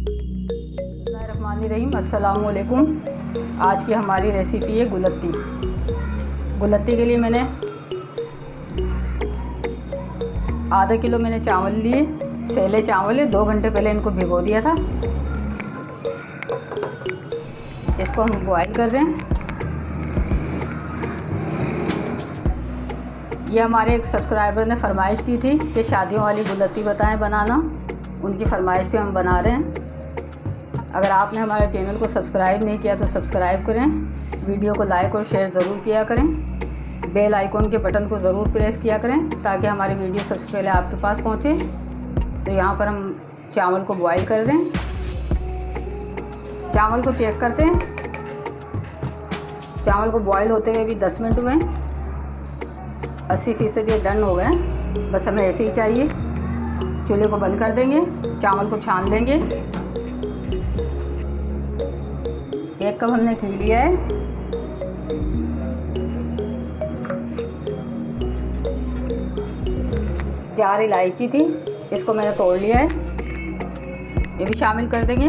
बिस्मिल्लाहिर्रहमानिर्रहीम। अस्सलामुअलैकुम। आज की हमारी रेसिपी है गुलत्ती। गुलत्ती के लिए मैंने आधा किलो मैंने चावल लिए, सेले चावल है। 2 घंटे पहले इनको भिगो दिया था। इसको हम बॉईल कर रहे हैं। ये हमारे एक सब्सक्राइबर ने फरमाइश की थी कि शादियों वाली गुलत्ती बताएं बनाना। उनकी फरमाइश पे हम बना रहे हैं। अगर आपने हमारे चैनल को सब्सक्राइब नहीं किया तो सब्सक्राइब करें, वीडियो को लाइक और शेयर ज़रूर किया करें, बेल आइकॉन के बटन को ज़रूर प्रेस किया करें ताकि हमारी वीडियो सबसे पहले आपके पास पहुंचे। तो यहाँ पर हम चावल को बॉईल कर रहे हैं। चावल को चेक करते हैं। चावल को बॉईल होते हुए भी 10 मिनट हुए। 80% ये डन हो गए। बस हमें ऐसे ही चाहिए। चूल्हे को बंद कर देंगे, चावल को छान लेंगे। 1 कप हमने घी लिया है। चार इलायची थी, इसको मैंने तोड़ लिया है, ये भी शामिल कर देंगे।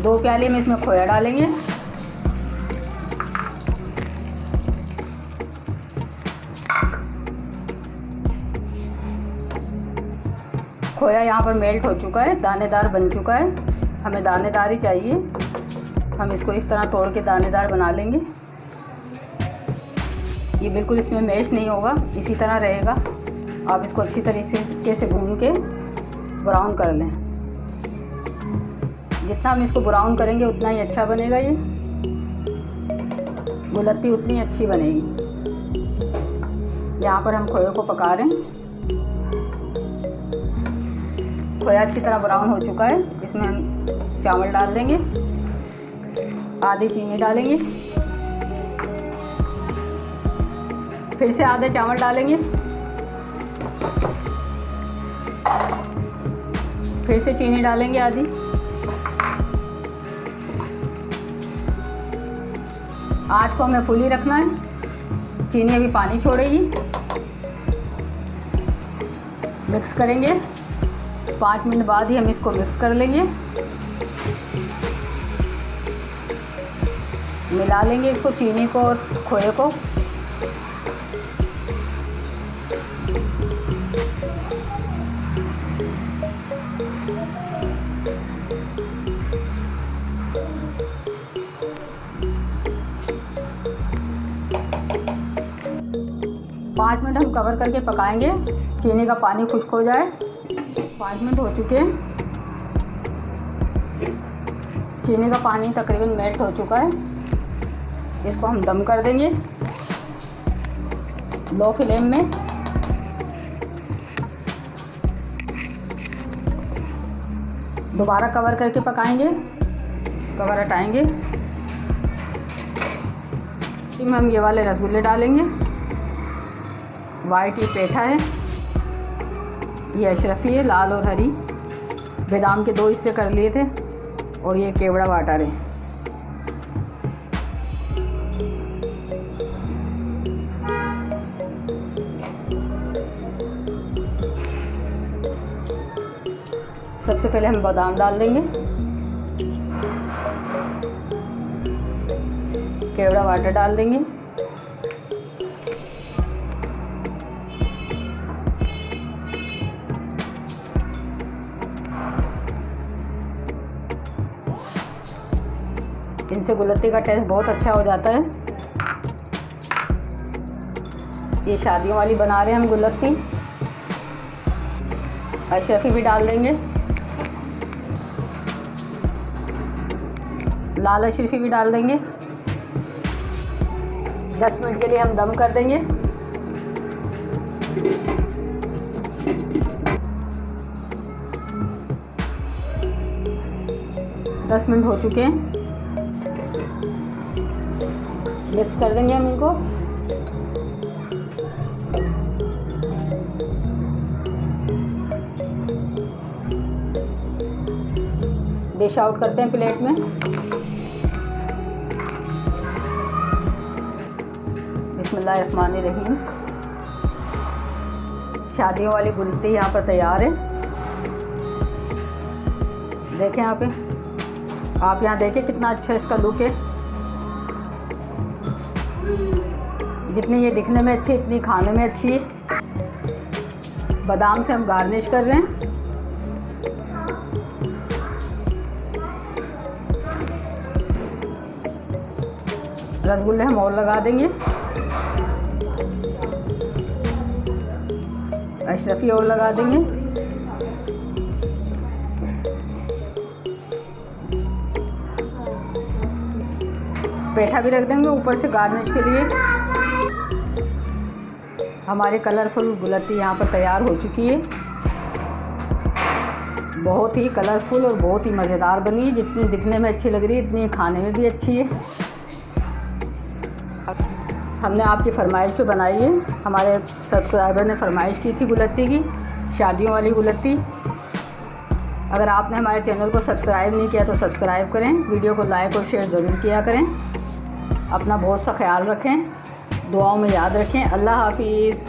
2 प्याले में इसमें खोया डालेंगे। खोया यहाँ पर मेल्ट हो चुका है, दानेदार बन चुका है। हमें दानेदार ही चाहिए। हम इसको इस तरह तोड़ के दानेदार बना लेंगे। ये बिल्कुल इसमें मैश नहीं होगा, इसी तरह रहेगा। आप इसको अच्छी तरीके से भून के ब्राउन कर लें। जितना हम इसको ब्राउन करेंगे उतना ही अच्छा बनेगा। ये गुलत्ती उतनी अच्छी बनेगी। यहाँ पर हम खोए को पका रहे हैं। खोया अच्छी तरह ब्राउन हो चुका है। इसमें हम चावल डाल देंगे, आधी चीनी डालेंगे, फिर से आधे चावल डालेंगे, फिर से चीनी डालेंगे आधी। आँच को हमें फुल ही रखना है। चीनी अभी पानी छोड़ेगी। मिक्स करेंगे। 5 मिनट बाद ही हम इसको मिक्स कर लेंगे। मिला लेंगे इसको, चीनी को और खोए को। पाँच मिनट हम कवर करके पकाएंगे, चीनी का पानी खुश्क हो जाए। 5 मिनट हो चुके हैं। चीनी का पानी तकरीबन मेल्ट हो चुका है। इसको हम दम कर देंगे लो फ्लेम में। दोबारा कवर करके पकाएंगे। कवर हटाएंगे। इसमें हम ये वाले रसगुल्ले डालेंगे। वाइट ये पेठा है, ये अशरफी है, लाल और हरी। बादाम के 2 हिस्से कर लिए थे, और ये केवड़ा वाटर है। सबसे पहले हम बादाम डाल देंगे, केवड़ा वाटर डाल देंगे, इनसे गुलत्ती का टेस्ट बहुत अच्छा हो जाता है। ये शादियों वाली बना रहे हैं हम गुलत्ती। अशरफी भी डाल देंगे, लाल अशरफी भी डाल देंगे। 10 मिनट के लिए हम दम कर देंगे। दस मिनट हो चुके हैं। मिक्स कर देंगे हम इनको। डिश आउट करते हैं प्लेट में। बिस्मिल्लाहिर्रहमानिर्रहीम। शादियों वाली गुलती यहाँ पर तैयार है। देखें यहाँ पे, आप यहाँ देखिए कितना अच्छा इसका लुक है। जितनी ये दिखने में अच्छी, इतनी खाने में अच्छी है। बादाम से हम गार्निश कर रहे हैं। रसगुल्ले हम और लगा देंगे, अशरफी और लगा देंगे। पेठा भी रख देंगे ऊपर से गार्निश के लिए। हमारी कलरफुल गुलत्ती यहाँ पर तैयार हो चुकी है। बहुत ही कलरफुल और बहुत ही मज़ेदार बनी है। जितनी दिखने में अच्छी लग रही है, इतनी खाने में भी अच्छी है। हमने आपकी फरमाइश पे बनाई है। हमारे सब्सक्राइबर ने फरमाइश की थी गुलत्ती की, शादियों वाली गुलत्ती। अगर आपने हमारे चैनल को सब्सक्राइब नहीं किया तो सब्सक्राइब करें। वीडियो को लाइक और शेयर ज़रूर किया करें। अपना बहुत सा ख्याल रखें, दुआओं में याद रखें। अल्लाह हाफिज़।